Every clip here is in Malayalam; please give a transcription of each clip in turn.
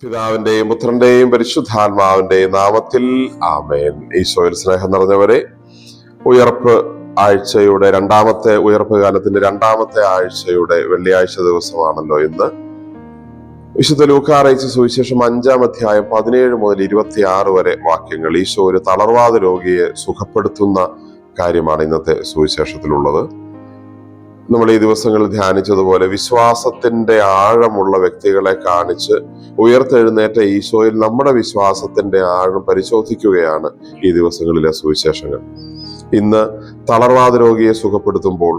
പിതാവിന്റെയും പുത്രന്റെയും പരിശുദ്ധാത്മാവിന്റെയും നാമത്തിൽ ആമേൻ. ഈശോയിൽ സ്നേഹം നിറഞ്ഞവരെ, ഉയർപ്പ് ആഴ്ചയുടെ ഉയർപ്പ് കാലത്തിന്റെ രണ്ടാമത്തെ ആഴ്ചയുടെ വെള്ളിയാഴ്ച ദിവസമാണല്ലോ ഇന്ന്. വിശുദ്ധ ലൂക്കാ അറിയിച്ച സുവിശേഷം 5-ാം അധ്യായം 17 മുതൽ 26 വരെ വാക്യങ്ങൾ. ഈശോ ഒരു തളർവാദ രോഗിയെ സുഖപ്പെടുത്തുന്ന കാര്യമാണ് ഇന്നത്തെ സുവിശേഷത്തിലുള്ളത്. നമ്മൾ ഈ ദിവസങ്ങളിൽ ധ്യാനിച്ചതുപോലെ വിശ്വാസത്തിന്റെ ആഴമുള്ള വ്യക്തികളെ കാണിച്ച് ഉയർത്തെഴുന്നേറ്റ ഈശോയിൽ നമ്മുടെ വിശ്വാസത്തിന്റെ ആഴം പരിശോധിക്കുകയാണ് ഈ ദിവസങ്ങളിലെ സുവിശേഷങ്ങൾ. ഇന്ന് തളർവാദ രോഗിയെ സുഖപ്പെടുത്തുമ്പോൾ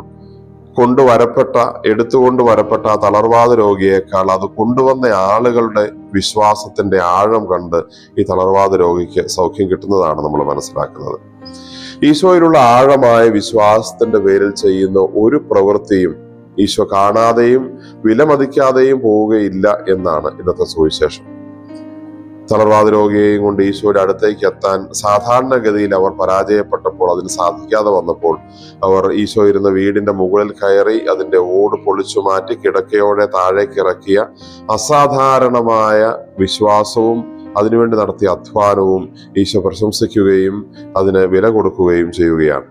എടുത്തുകൊണ്ട് വരപ്പെട്ട ആ തളർവാദ രോഗിയേക്കാൾ അത് കൊണ്ടുവന്ന ആളുകളുടെ വിശ്വാസത്തിന്റെ ആഴം കണ്ട് ഈ തളർവാദ രോഗിക്ക് സൗഖ്യം കിട്ടുന്നതാണ് നമ്മൾ മനസ്സിലാക്കുന്നത്. ഈശോയിലുള്ള ആഴമായ വിശ്വാസത്തിന്റെ പേരിൽ ചെയ്യുന്ന ഒരു പ്രവൃത്തിയും ഈശോ കാണാതെയും വിലമതിക്കാതെയും പോവുകയില്ല എന്നാണ് ഇന്നത്തെ സുവിശേഷം. തളർവാദ രോഗിയെയും കൊണ്ട് ഈശോയുടെ അടുത്തേക്ക് എത്താൻ സാധാരണഗതിയിൽ അവർ പരാജയപ്പെട്ടപ്പോൾ, അതിന് സാധിക്കാതെ വന്നപ്പോൾ അവർ ഈശോ ഇരുന്ന വീടിന്റെ മുകളിൽ കയറി അതിന്റെ ഓട് പൊളിച്ചു മാറ്റി കിടക്കയോടെ താഴേക്ക് ഇറക്കിയ അസാധാരണമായ വിശ്വാസവും അതിനുവേണ്ടി നടത്തിയ അധ്വാനവും ഈശോ പ്രശംസിക്കുകയും അതിന് വില കൊടുക്കുകയും ചെയ്യുകയാണ്.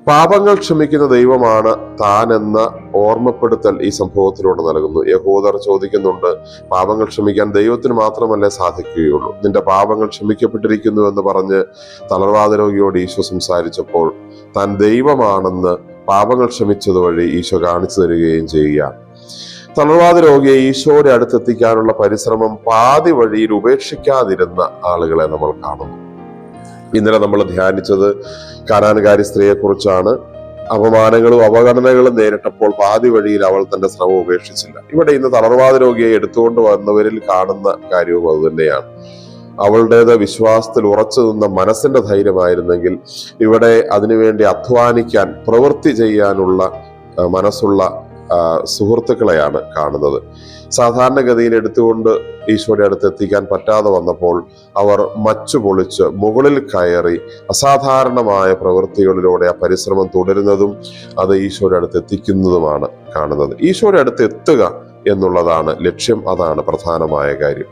പാപങ്ങൾ ക്ഷമിക്കുന്ന ദൈവമാണ് താൻ എന്ന ഓർമ്മപ്പെടുത്തൽ ഈ സംഭവത്തിലൂടെ നൽകുന്നു. യഹൂദർ ചോദിക്കുന്നുണ്ട്, പാപങ്ങൾ ക്ഷമിക്കാൻ ദൈവത്തിന് മാത്രമല്ലേ സാധിക്കുകയുള്ളൂ? നിന്റെ പാപങ്ങൾ ക്ഷമിക്കപ്പെട്ടിരിക്കുന്നു എന്ന് പറഞ്ഞ് തളർവാദ രോഗിയോട് ഈശോ സംസാരിച്ചപ്പോൾ താൻ ദൈവമാണെന്ന് പാപങ്ങൾ ക്ഷമിച്ചത് വഴി ഈശോ കാണിച്ചു തരികയും ചെയ്യുകയാണ്. തളർവാദ രോഗിയെ ഈശോയുടെ അടുത്തെത്തിക്കാനുള്ള പരിശ്രമം പാതി വഴിയിൽ ഉപേക്ഷിക്കാതിരുന്ന ആളുകളെ നമ്മൾ കാണുന്നു. ഇന്നലെ നമ്മൾ ധ്യാനിച്ചത് കാനാൻകാരി സ്ത്രീയെ കുറിച്ചാണ്. അപമാനങ്ങളും അവഗണനകളും നേരിട്ടപ്പോൾ പാതി വഴിയിൽ അവൾ തന്റെ ശ്രമം ഉപേക്ഷിച്ചില്ല. ഇവിടെ ഇന്ന് തളർവാദ രോഗിയെ എടുത്തുകൊണ്ട് വന്നവരിൽ കാണുന്ന കാര്യവും അതുതന്നെയാണ്. അവളുടേത് വിശ്വാസത്തിൽ ഉറച്ചു നിന്ന മനസ്സിന്റെ ധൈര്യമായിരുന്നെങ്കിൽ ഇവിടെ അതിനുവേണ്ടി അധ്വാനിക്കാൻ, പ്രവൃത്തി ചെയ്യാനുള്ള മനസ്സുള്ള സുഹൃത്തുക്കളെയാണ് കാണുന്നത്. സാധാരണഗതിയിൽ എടുത്തുകൊണ്ട് ഈശോയുടെ അടുത്ത് എത്തിക്കാൻ പറ്റാതെ വന്നപ്പോൾ അവർ മച്ചു പൊളിച്ച് മുകളിൽ കയറി അസാധാരണമായ പ്രവൃത്തികളിലൂടെ ആ പരിശ്രമം തുടരുന്നതും അത് ഈശോയുടെ അടുത്ത് എത്തിക്കുന്നതുമാണ് കാണുന്നത്. ഈശോയുടെ അടുത്ത് എത്തുക എന്നുള്ളതാണ് ലക്ഷ്യം. അതാണ് പ്രധാനമായ കാര്യം.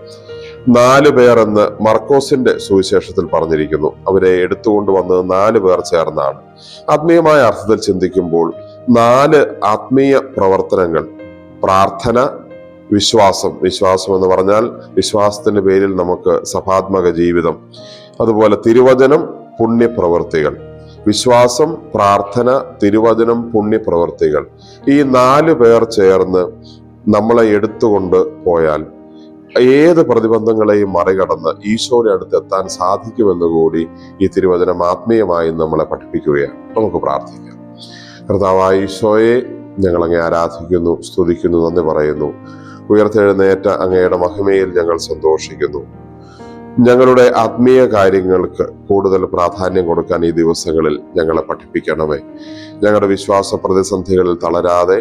4 പേർ എന്ന് മർക്കോസിന്റെ സുവിശേഷത്തിൽ പറഞ്ഞിരിക്കുന്നു. അവരെ എടുത്തുകൊണ്ട് വന്നത് 4 പേർ ചേർന്നാണ്. ആത്മീയമായ അർത്ഥത്തിൽ ചിന്തിക്കുമ്പോൾ 4 ആത്മീയ പ്രവർത്തനങ്ങൾ: പ്രാർത്ഥന, വിശ്വാസം എന്ന് പറഞ്ഞാൽ വിശ്വാസത്തിന്റെ പേരിൽ നമുക്ക് സഭാത്മക ജീവിതം, അതുപോലെ തിരുവചനം, പുണ്യപ്രവൃത്തികൾ. വിശ്വാസം, പ്രാർത്ഥന, തിരുവചനം, പുണ്യപ്രവൃത്തികൾ. ഈ 4 പേർ ചേർന്ന് നമ്മളെ എടുത്തുകൊണ്ട് പോയാൽ ഏത് പ്രതിബന്ധങ്ങളെയും മറികടന്ന് ഈശോയുടെ അടുത്ത് എത്താൻ സാധിക്കുമെന്ന് കൂടി ഈ തിരുവചനം ആത്മീയമായി നമ്മളെ പഠിപ്പിക്കുകയാണ്. നമുക്ക് പ്രാർത്ഥിക്കാം. കർത്താവായ ഈശോയെ, ഞങ്ങൾ അങ്ങേ ആരാധിക്കുന്നു, സ്തുതിക്കുന്നു, നന്ദി പറയുന്നു. ഉയർത്തെഴുന്നേറ്റ അങ്ങയുടെ മഹിമയിൽ ഞങ്ങൾ സന്തോഷിക്കുന്നു. ഞങ്ങളുടെ ആത്മീയ കാര്യങ്ങൾക്ക് കൂടുതൽ പ്രാധാന്യം കൊടുക്കാൻ ഈ ദിവസങ്ങളിൽ ഞങ്ങളെ പഠിപ്പിക്കണമേ. ഞങ്ങളുടെ വിശ്വാസ പ്രതിസന്ധികളിൽ തളരാതെ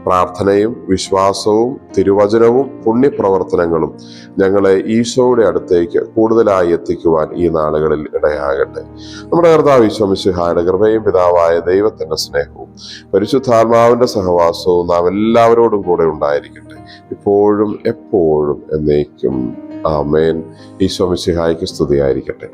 പ്രാർത്ഥനയും വിശ്വാസവും തിരുവചനവും പുണ്യപ്രവർത്തനങ്ങളും ഞങ്ങളെ ഈശോയുടെ അടുത്തേക്ക് കൂടുതലായി എത്തിക്കുവാൻ ഈ നാളുകളിൽ ഇടയാകട്ടെ. നമ്മുടെ കർത്താവ് ഈശോ മിശിഹായുടെ കൃപയും പിതാവായ ദൈവത്തിന്റെ സ്നേഹവും പരിശുദ്ധാത്മാവിന്റെ സഹവാസവും നാം എല്ലാവരോടും കൂടെ ഉണ്ടായിരിക്കട്ടെ, ഇപ്പോഴും എപ്പോഴും എന്നേക്കും. ആമേൻ. ഈശോ മിശിഹായ്ക്ക് സ്തുതിയായിരിക്കട്ടെ.